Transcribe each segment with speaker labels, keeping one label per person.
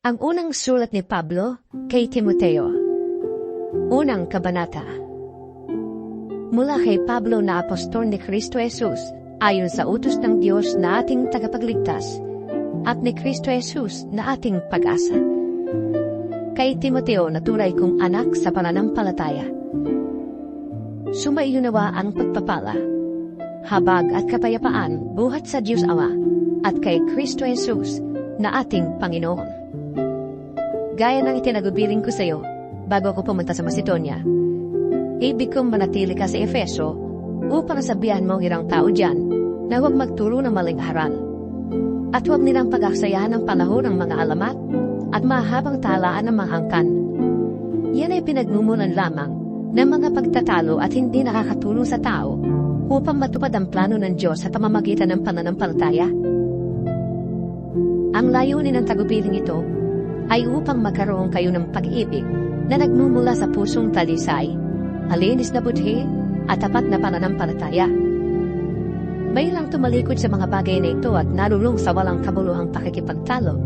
Speaker 1: Ang unang sulat ni Pablo kay Timoteo. Unang kabanata. Mula kay Pablo na apostol ni Kristo Jesus, ayon sa utos ng Diyos na ating tagapagligtas, at ni Kristo Jesus na ating pag-asa. Kay Timoteo na tunay kong anak sa pananampalataya. Sumaiyo nawa ang pagpapala, habag at kapayapaan buhat sa Diyos Ama, at kay Kristo Jesus na ating Panginoon. Gaya ng itinagubiling ko sa iyo, bago ako pumunta sa Macedonia, ibig kong manatili ka sa Efeso upang sabihan mo irang tao dyan na huwag magturo ng maling aral. At huwag nilang pag-aksayahan ng panahon ng mga alamat at mahabang talaan ng mga angkan. Yan ay pinagmumulan lamang ng mga pagtatalo at hindi nakakatulong sa tao upang matupad ang plano ng Diyos sa pamamagitan ng pananampalataya. Ang layunin ng tagubiling ito ay upang magkaroon kayo ng pag-ibig na nagmumula sa pusong talisay, malinis na budhi at tapat na pananampalataya. May ilang tumalikod sa mga bagay na ito at nalulung sa walang kabuluhang pakikipagtalo.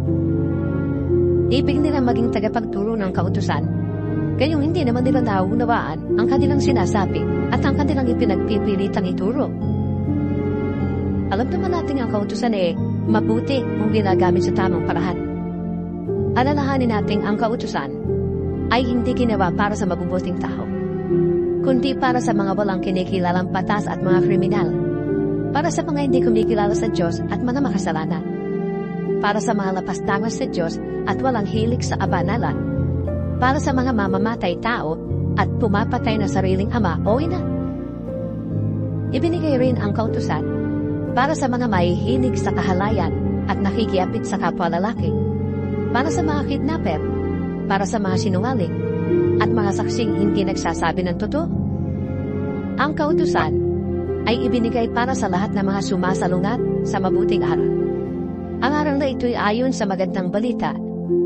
Speaker 1: Ibig nila maging tagapagturo ng kautusan, gayong hindi naman nila nauunawaan ang kanilang sinasabi at ang kanilang ipinagpipilitang ituro. Alam naman natin ang kautusan mabuti kung ginagamit sa tamang paraan. Alalahanin natin ang kautusan ay hindi ginawa para sa mabubuting tao, kundi para sa mga walang kinikilalang batas at mga kriminal, para sa mga hindi kumikilala sa Diyos at mga makasalanan, para sa mga lapastangas sa Diyos at walang hilig sa abanalan, para sa mga mamamatay tao at pumapatay na sariling ama o ina. Ibinigay rin ang kautusan para sa mga mahihilig sa kahalayan at nakikiapit sa kapwa lalaki, para sa mga kidnapper, para sa mga sinungaling, at mga saksing hindi nagsasabi ng totoo. Ang kautusan ay ibinigay para sa lahat ng mga sumasalungat sa mabuting aral. Ang aral na ito'y ayon sa magandang balita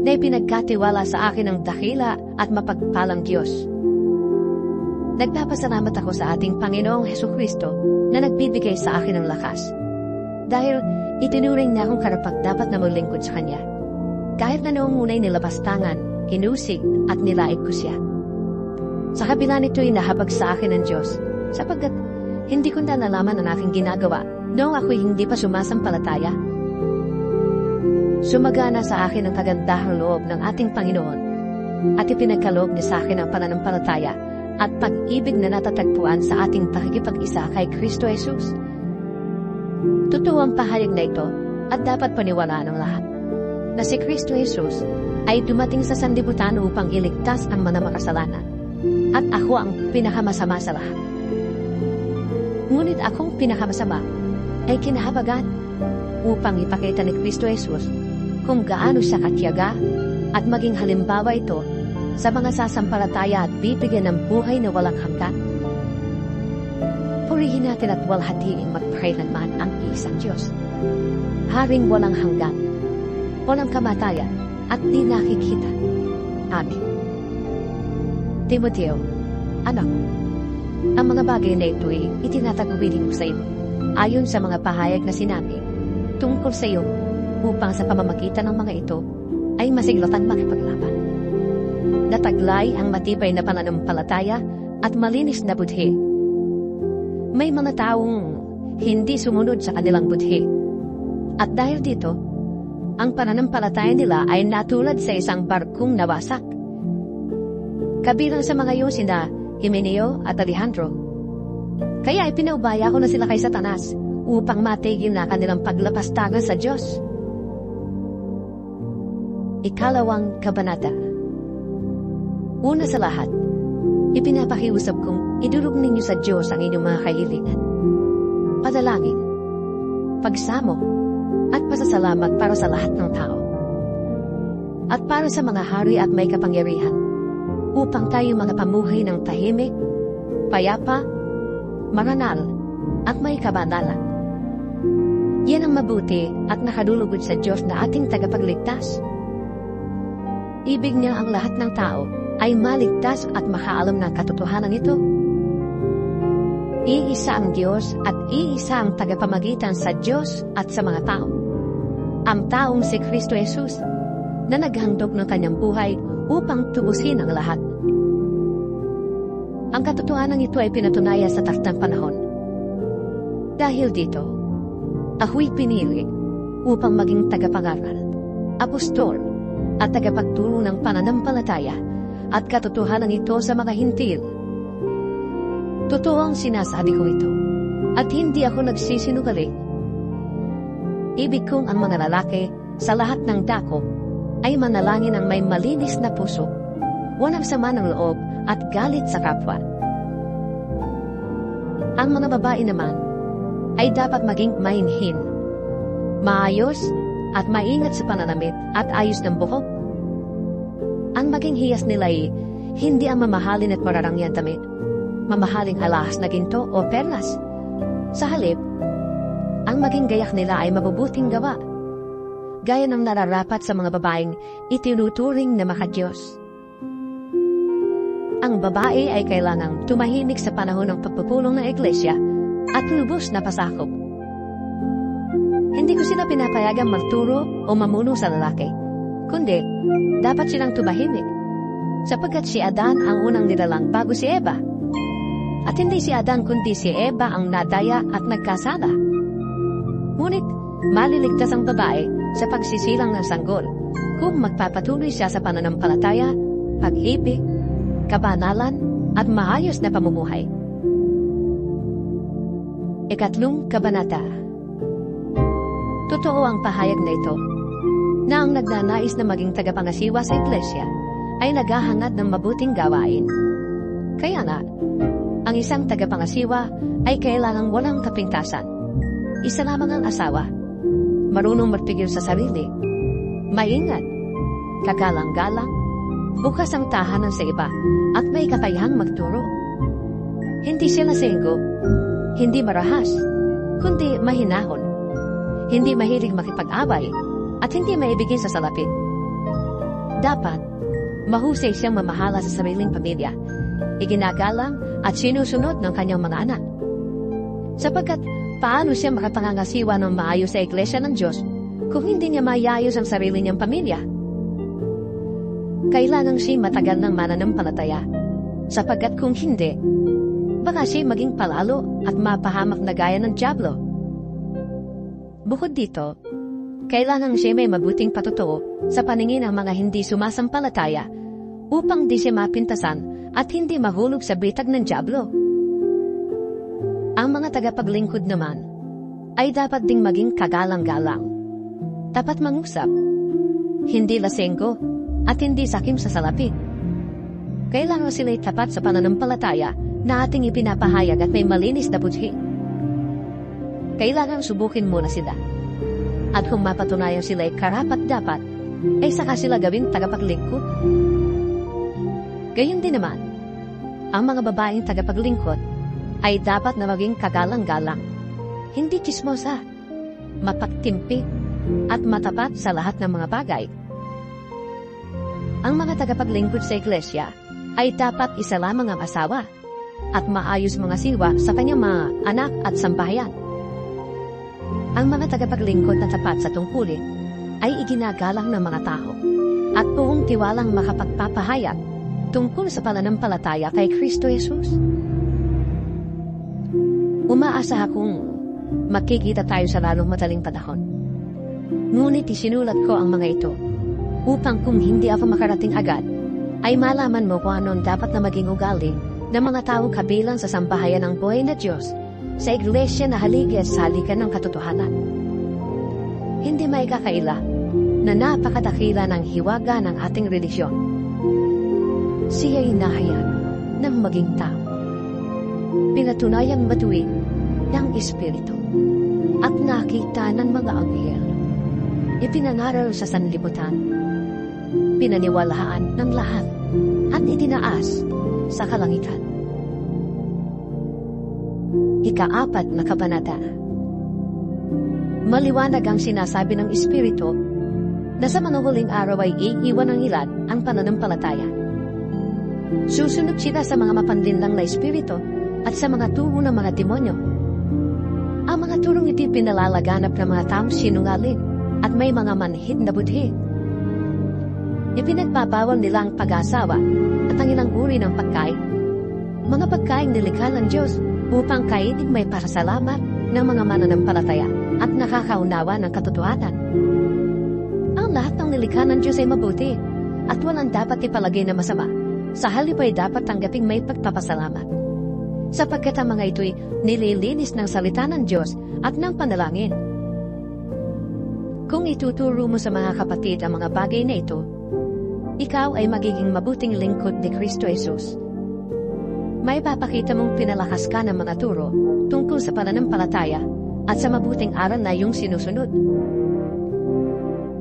Speaker 1: na ipinagkatiwala sa akin ng dakila at mapagpalang Diyos. Nagpapasalamat ako sa ating Panginoong Hesukristo na nagbibigay sa akin ng lakas, dahil itinuring niya akong karapat-dapat na maglingkod sa Kanya. Kahit na noong unay nilapastangan, hinusig at nilaig ko siya. Sa kabila nito'y nahabag sa akin ng Diyos, sapagkat hindi ko na nalaman ang aking ginagawa noong ako'y hindi pa sumasampalataya. Sumagana sa akin ang kagandahang loob ng ating Panginoon, at ipinagkaloob niya sa akin ang pananampalataya at pag-ibig na natatagpuan sa ating pakikipag-isa kay Kristo Jesus. Totoo ang pahayag na ito at dapat paniwalaan ng lahat, na si Kristo Jesus ay dumating sa sanlibutan upang iligtas ang mga makasalanan, at ako ang pinakamasama sa lahat. Ngunit akong pinakamasama ay kinahabagan upang ipakita ni Kristo Jesus kung gaano siya katiyaga at maging halimbawa ito sa mga sasampalataya at bibigyan ng buhay na walang hanggan. Purihin natin at walhatiin magpakailanman ang isang Diyos, Haring walang hanggan, walang kamatayan, at di nakikita. Amen. Timoteo, anak, ang mga bagay na ito'y itinatagubilin ko sa iyo, ayon sa mga pahayag na sinabi tungkol sa iyo, upang sa pamamagitan ng mga ito ay masiglatan makipaglaban. Nataglay ang matibay na pananampalataya at malinis na budhi. May mga taong hindi sumunod sa kanilang budhi, at dahil dito, ang pananampalataya nila ay natulad sa isang barkong nawasak. Kabilang sa mga yun sina Himeneo at Alejandro. Kaya ipinaubaya ko na sila kay Satanas upang matigil na kanilang paglapastangan sa Diyos. Ikalawang kabanata. Una sa lahat, ipinapakiusap kong idulog ninyo sa Diyos ang inyong mga kahilingan, padalangin, pagsamo, at pasasalamat para sa lahat ng tao, at para sa mga hari at may kapangyarihan, upang tayo mga pamuhay ng tahimik, payapa, maranal, at may kabanalan. Yan ang mabuti at nakadulugod sa Diyos na ating tagapagligtas. Ibig niya ang lahat ng tao ay maligtas at makaalam ng katotohanan ito. Iisa ang Diyos at iisa ang tagapamagitan sa Diyos at sa mga tao, ang taong si Kristo Jesus, na naghandog ng kanyang buhay upang tubusin ang lahat. Ang katotohanan ito ay pinatunaya sa taktang panahon. Dahil dito, ako'y pinili upang maging tagapangaral, apostol, at tagapagturo ng pananampalataya at katotohanan ito sa mga hintil. Totoo ang sinasabi ko ito, at hindi ako nagsisinungaling. Ibig kong ang mga lalaki sa lahat ng dako ay manalangin ng may malinis na puso, walang sama ng loob at galit sa kapwa. Ang mga babae naman ay dapat maging mainhin, maayos at maingat sa pananamit at ayos ng buhok. Ang maging hiyas nila ay hindi ang mamahalin at mararangyang damit, mamahaling alahas na ginto o perlas. Sa halip, ang maging gayak nila ay mabubuting gawa, gaya ng nararapat sa mga babaeng itinuturing na makadiyos. Ang babae ay kailangang tumahimik sa panahon ng pagpupulong ng iglesia at lubos na pasakop. Hindi ko sila pinapayagang magturo o mamuno sa lalaki, kundi dapat silang tumahimik, sapagkat si Adan ang unang nilalang bago si Eva. At hindi si Adan kundi si Eva ang nadaya at nagkasala. Ngunit maliligtas ang babae sa pagsisilang ng sanggol kung magpapatuloy siya sa pananampalataya, pag-ibig, kabanalan at maayos na pamumuhay. Ikatlong kabanata. Totoo ang pahayag na ito, na ang nagnanais na maging tagapangasiwa sa iglesia ay naghahangad ng mabuting gawain. Kaya nga, ang isang tagapangasiwa ay kailangang walang kapintasan, isa lamang ang asawa, marunong magpigil sa sarili, maingat, kagalang-galang, bukas ang tahanan sa iba, at may kakayahang magturo. Hindi sila senggo, hindi marahas, kundi mahinahon, hindi mahilig makipag-away, at hindi maibigin sa salapit. Dapat, mahusay siyang mamahala sa sariling pamilya, iginagalang at sinusunod ng kanyang mga anak. Sapagkat, paano siya makapangangasiwa ng maayos sa iglesia ng Diyos kung hindi niya mayayos ang sarili niyang pamilya? Kailangang siya matagal ng mananampalataya, sapagkat kung hindi, baka siya maging palalo at mapahamak na gaya ng dyablo. Bukod dito, kailangang siya may mabuting patutuo sa paningin ng mga hindi sumasampalataya upang di siya mapintasan at hindi mahulog sa bitag ng dyablo. Ang mga tagapaglingkod naman ay dapat ding maging kagalang-galang, tapat mangusap, hindi lasenggo, at hindi sakim sa salapi. Kailangan sila'y tapat sa pananampalataya na ating ipinapahayag at may malinis na budhi. Kailangan subukin muna sila. At kung mapatunayan sila'y karapat-dapat, ay saka sila gawing tagapaglingkod. Gayon din naman, ang mga babaeng tagapaglingkod ay dapat na maging kagalang-galang, hindi chismosa, mapagtimpi, at matapat sa lahat ng mga bagay. Ang mga tagapaglingkod sa iglesia ay dapat isa lamang ang asawa at maayos mga siwa sa kanyang mga anak at sambahayan. Ang mga tagapaglingkod na tapat sa tungkulin ay iginagalang ng mga tao at buong tiwalang makapagpapahayag tungkol sa pananampalataya kay Kristo Jesus. Umaasa akong makikita tayo sa lalong madaling panahon. Ngunit isinulat ko ang mga ito upang kung hindi ako makarating agad, ay malaman mo kung ano dapat na maging ugali ng mga tao kabilang sa sambahayan ng buhay na Diyos sa iglesia na haligi at salikan ng katotohanan. Hindi maikakaila na napakadakila ng hiwaga ng ating relihiyon. Siya'y nahayag ng maging tao. Pinatunayang matuwid ng Espiritu at nakita ng mga anghel. Ipinangaral sa sanlibutan, pinaniwalaan ng lahat at itinaas sa kalangitan. Ika-4 na kabanata. Maliwanag ang sinasabi ng Espiritu na sa mga huling araw ay iiwan ng ilan ang pananampalataya. Susunod sila sa mga mapanlinlang na espiritu at sa mga turo ng mga demonyo. Ang mga turong iti pinalalaganap ng mga taong sinungaling at may mga manhid na budhi. Ipinagbabawal nila ang pag-asawa at ang ilang uri ng pagkain. Mga pagkain nilikha ng Diyos upang kainin may pasasalamat ng mga mananampalataya at nakakaunawa ng katotohanan. Ang lahat ng nilikha ng Diyos ay mabuti at walang dapat ipalagay na masama. Sa halip ay dapat tanggaping may pagpapasalamat. Sapagkat ang mga ito'y nililinis ng salita ng Diyos at ng panalangin. Kung ituturo mo sa mga kapatid ang mga bagay na ito, ikaw ay magiging mabuting lingkod ni Kristo Jesus. May papakita mong pinalakas ka ng mga turo tungkol sa pananampalataya at sa mabuting aral na iyong sinusunod.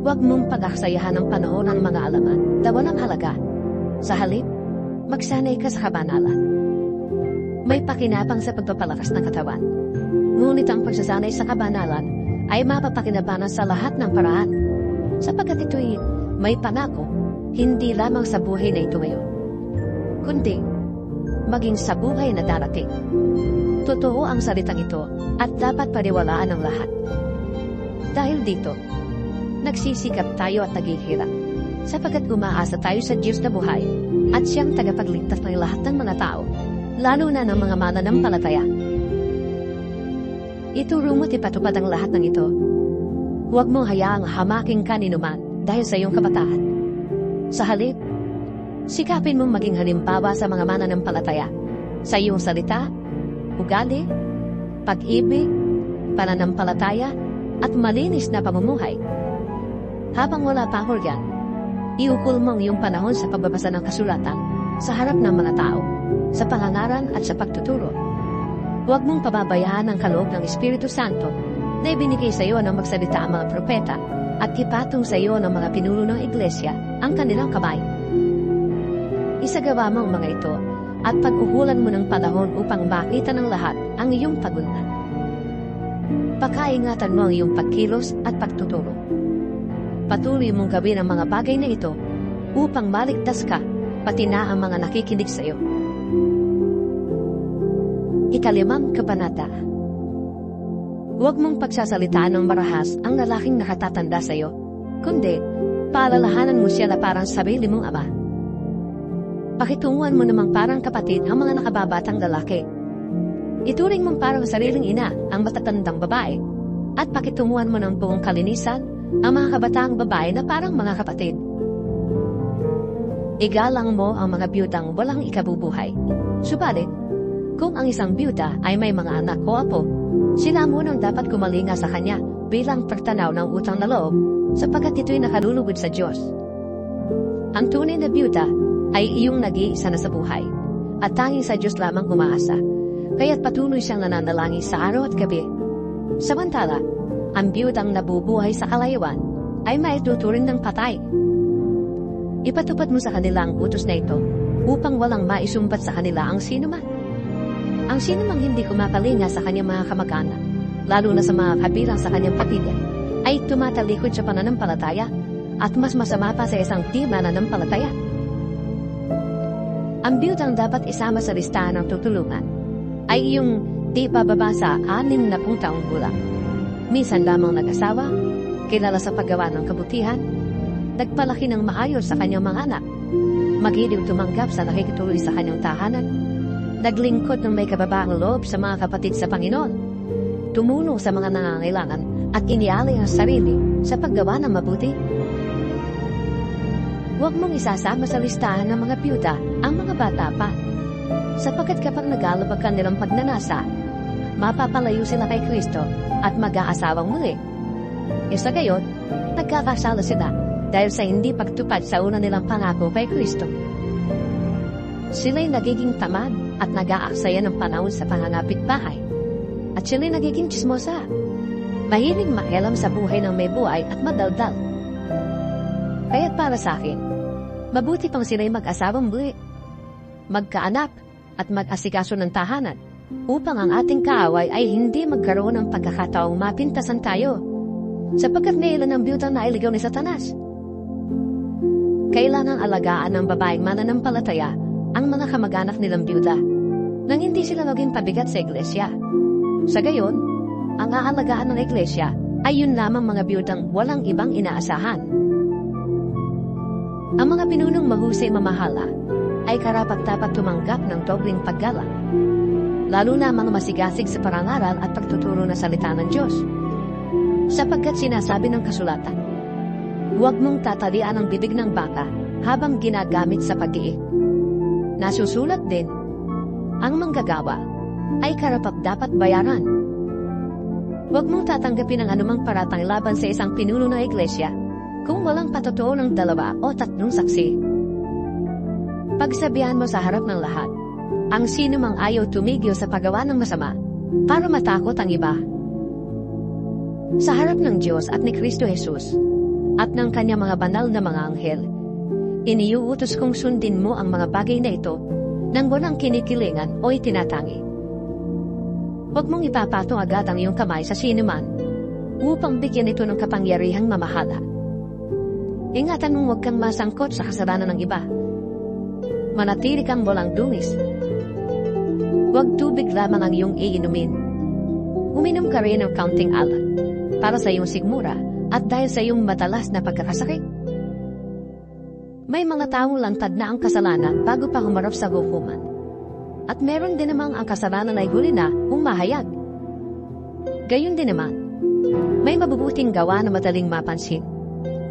Speaker 1: Huwag mong pag-aksayahan ng panahon ang mga alaman na walang halaga. Sa halip, magsanay ka sa kabanalan. May pakinabang sa pagpapalakas ng katawan. Ngunit ang pagsasanay sa kabanalan ay mapapakinabangan sa lahat ng paraan, sapagkat ito'y may pangako, hindi lamang sa buhay na ito ngayon, kundi maging sa buhay na darating. Totoo ang salitang ito at dapat paniwalaan ng lahat. Dahil dito, nagsisikap tayo at naghihirap, sapagkat umaasa tayo sa Diyos na buhay at siyang tagapagligtas ng lahat ng mga tao, lalo na ng mga mananampalataya. Ituro mo't ipatupad ang lahat ng ito. Huwag mong hayaang hamaking kaninuman dahil sa iyong kabataan. Sa halip, sikapin mong maging halimbawa sa mga mananampalataya sa iyong salita, ugali, pag-ibig, pananampalataya, at malinis na pamumuhay. Habang wala pa ako riyan, iukol mo ang iyong panahon sa pagbabasa ng kasulatan sa harap ng mga tao, sa pangangaral at sa pagtuturo. Huwag mong pababayaan ang kaloob ng Espiritu Santo na ibinigay sa iyo ng magsalita ang mga propeta at ipatong sa iyo ng mga pinuno ng iglesia ang kanilang kamay. Isagawa mo ang mga ito at pag-uhulan mo ng panahon upang makita ng lahat ang iyong pagunlad. Pakaingatan mo ang iyong pagkilos at pagtuturo. Patuloy mong gawin ang mga bagay na ito upang maligtas ka, pati na ang mga nakikinig sa iyo. Ikalimang kabanata. Huwag mong pagsasalitaan ng marahas ang lalaking nakatatanda sa iyo, kundi paalalahanan mo siya na parang sarili mong ama. Pakitunguhan mo namang parang kapatid ang mga nakababatang lalaki. Ituring mong parang sariling ina ang matatandang babae, at pakitunguhan mo ng buong kalinisan ang mga kabataang babae na parang mga kapatid. Igalang mo ang mga biyudang walang ikabubuhay. Subalit, kung ang isang biyuda ay may mga anak o apo, sila munang dapat kumalinga sa kanya bilang pagtanaw ng utang na loob, sapagkat ito'y nakalulugod sa Diyos. Ang tunay na biyuda ay iyong nag-iisa na sa buhay, at tanging sa Diyos lamang umaasa, kaya't patuloy siyang nananalangin sa araw at gabi. Samantala, ang biyudang nabubuhay sa kalayuan ay maituturing ng patay. Ipatupad mo sa kanila ang utos na ito upang walang maisumbat sa kanila ang sinuman. Ang sinumang hindi kumakalinga sa kanyang mga kamag-anak, lalo na sa mga kabilang sa kanyang pamilya, ay tumatalikod sa pananampalataya at mas masama pa sa isang di mananampalataya. Ang biyudang dapat isama sa listahan ng tutulungan ay iyong di bababa sa 60 taong gulang. Minsan lamang nag-asawa, kilala sa paggawa ng kabutihan, nagpalaki ng maayos sa kanyang mga anak, magiliw tumanggap sa nakikituloy sa kanyang tahanan, naglingkod ng may kababaang loob sa mga kapatid sa Panginoon, tumulong sa mga nangangailangan at inialay ang sarili sa paggawa ng mabuti. Huwag mong isasama sa listahan ng mga biyuda ang mga bata pa, sapagkat kapag nagalabag ka nilang pagnanasa, mapapalayo sila kay Kristo at mag-aasawang muli. Sa gayon, nagkakasala sila dahil sa hindi pagtupad sa una nilang pangako kay Kristo. Sila'y nagiging tamad at nag-aaksaya ng panahon sa pangangapit bahay. At sila'y nagiging tsismosa. Mahiling makialam sa buhay ng may buhay at madaldal. Kaya't para sa akin, mabuti pang sila'y mag-asawang muli, magkaanak at mag-asikaso ng tahanan, upang ang ating kaaway ay hindi magkaroon ng pagkakataong mapintasan tayo, sapagkat nailan ang biyudang nailigaw ni Satanas. Kailangang alagaan ng babaeng mananampalataya ang mga kamag-anak nilang biyuda, nang hindi sila maging pabigat sa iglesia. Sa gayon, ang aalagaan ng iglesia ay yun lamang mga biyudang walang ibang inaasahan. Ang mga pinunong mahusay mamahala ay karapat-dapat tumanggap ng dobling paggalang, lalo na mga masigasig sa parangaral at pagtuturo ng salita ng Diyos. Sapagkat sinasabi ng kasulatan, huwag mong tatalian ang bibig ng baka habang ginagamit sa pag-iik. Nasusulat din, ang manggagawa ay karapat-dapat bayaran. Huwag mong tatanggapin ang anumang paratang laban sa isang pinuno ng iglesia kung walang patotoo ng 2 o 3 saksi. Pagsabihan mo sa harap ng lahat, ang sino mang ayaw tumigil sa paggawa ng masama para matakot ang iba. Sa harap ng Diyos at ni Kristo Jesus at ng kanyang mga banal na mga anghel, iniuutos kong sundin mo ang mga bagay na ito nang walang kinikilingan o itinatangi. Huwag mong ipapatong agad ang iyong kamay sa sinuman upang bigyan ito ng kapangyarihang mamahala. Ingatan mong huwag kang masangkot sa kasalanan ng iba. Manatili kang walang dungis. Huwag tubig lamang ang iyong iinumin. Uminom ka rin ng kaunting alak para sa iyong sigmura at dahil sa iyong madalas na pagkakasakit. May mga taong lantad na ang kasalanan bago pa humarap sa hukuman. At meron din namang ang kasalanan ay huli na humahayag. Gayon din naman, may mabubuting gawa na madaling mapansin.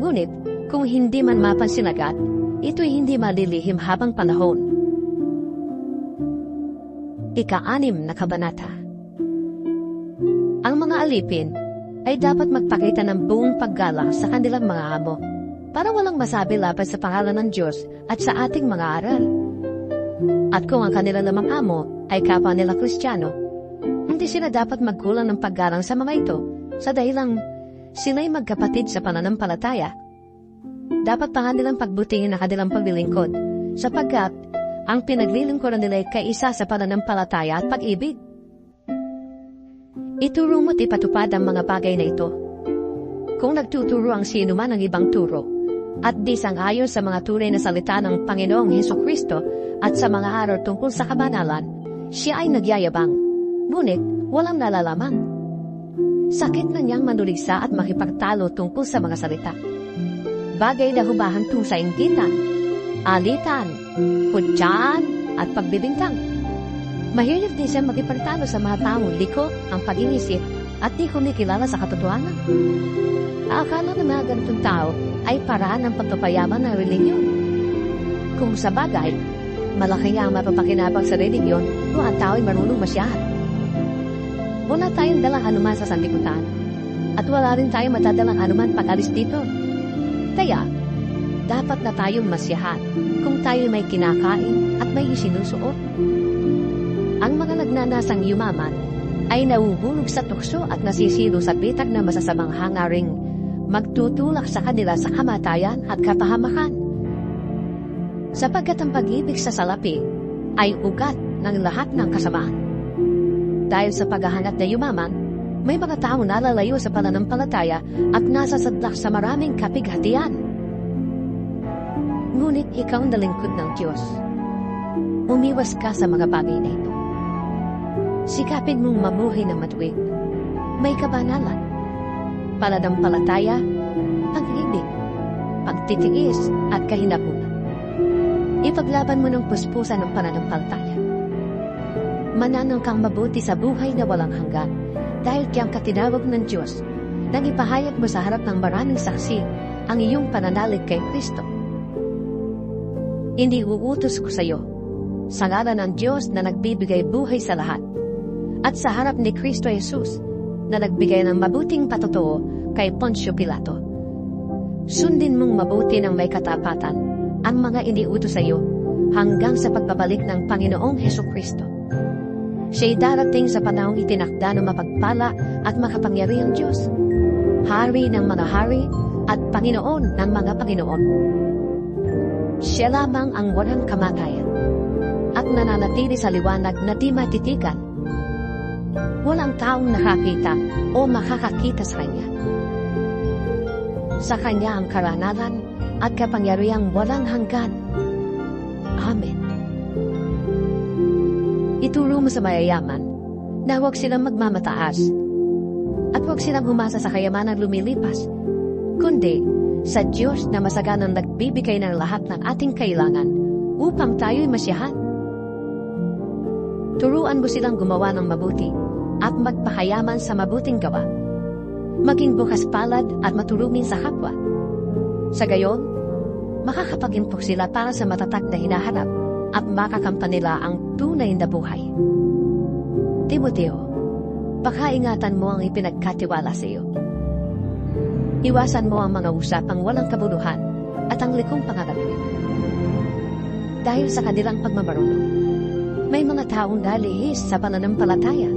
Speaker 1: Ngunit, kung hindi man mapansin agad, ito'y hindi malilihim habang panahon. Ika-6 na kabanata. Ang mga alipin ay dapat magpakita ng buong paggalang sa kanilang mga amo para walang masabi laban sa pangalan ng Diyos at sa ating mga aral. At kung ang kanilang lamang amo ay kapwa nila Kristiyano, hindi sila dapat magkulang ng paggalang sa mga ito sa dahilang sila'y magkapatid sa pananampalataya. Dapat pa nga nilang pagbutihin ang kanilang paglilingkod sapagkat ang pinaglilingkuran nila ay kaisa sa pananampalataya at pag-ibig. Ituro mo't ipatupad ang mga bagay na ito. Kung nagtuturo ang sino man ng ibang turo at di sang-ayon sa mga tunay na salita ng Panginoong Hesukristo at sa mga aral tungkol sa kabanalan, siya ay nagyayabang, ngunit walang nalalaman. Sakit na niyang manuligsa at makipagtalo tungkol sa mga salita. Bagay na humahantong sa inggitan, alitan, hudyaan, at pagbibintang. Mahilig din siya makipagtalo sa mga taong liko ang pag-iisip at di kumikilala sa katotohanan. Akala ng mga ganitong tao ay paraan ng pagpapayaman ng religiyon. Kung sa bagay, malaki ang mapapakinabang sa religiyon kung ang tao ay marunong masyahan. Wala tayong dalang anuman sa sanlibutan at wala rin tayong matadalang anuman pag-alis dito. Kaya, dapat na tayong masyahan kung tayo may kinakain at may isinusuot. Ang mga nagnanasang yumaman ay nauhulog sa tukso at nasisilo sa bitag na masasamang hangaring magtutulak sa kanila sa kamatayan at kapahamakan. Sapagkat ang pag-ibig sa salapi ay ugat ng lahat ng kasamaan. Dahil sa paghahangat na yumaman, may mga taong nalalayo sa pananampalataya at nasasadlak sa maraming kapighatian. Ngunit ikaw ang nalingkod ng Diyos. Umiwas ka sa mga bagay na ito. Sikapin mong mamuhay na matuwid. May kabanalan, pananampalataya, pag-ibig, pagtitiis at kahinapunan. Ipaglaban mo ng puspusan ng pananampalataya. Mananang kang mabuti sa buhay na walang hanggan dahil kayang katinawag ng Diyos nang ipahayag mo sa harap ng maraming saksi ang iyong pananalig kay Kristo. Hindi uutos ko sa iyo, sa ngalan ng Diyos na nagbibigay buhay sa lahat, at sa harap ni Kristo Jesus na nagbigay ng mabuting patotoo kay Poncio Pilato. Sundin mong mabuti ng may katapatan ang mga iniutos sa iyo hanggang sa pagbabalik ng Panginoong Hesukristo. Siya'y darating sa panahong itinakda ng mapagpala at makapangyarihang Diyos, Hari ng mga hari at Panginoon ng mga Panginoon. Siya lamang ang walang kamatayan at nananatili sa liwanag na di matitigan. Walang taong nakakita o makakakita sa Kanya. Sa Kanya ang karanalan at kapangyarihang walang hanggan. Amen. Ituro mo sa mayayaman na huwag silang magmamataas at huwag silang humasa sa kayamanang lumilipas, kundi sa Diyos na masaganang nagbibigay ng lahat ng ating kailangan upang tayo'y masiyahan. Turuan mo silang gumawa ng mabuti at magpahayaman sa mabuting gawa. Maging bukas palad at matulungin sa kapwa. Sa gayon, makakapagimpok sila para sa matatag na hinaharap at makakamtan nila ang tunay na buhay. Timoteo, pakaingatan mo ang ipinagkatiwala sa iyo. Iwasan mo ang mga usapang walang kabuluhan at ang likong pangarapin. Dahil sa kanilang pagmamarunong, may mga taong nalihis sa pananampalataya.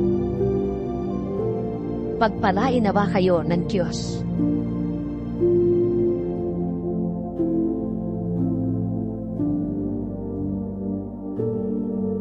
Speaker 1: Pagpalain nawa kayo ng Diyos.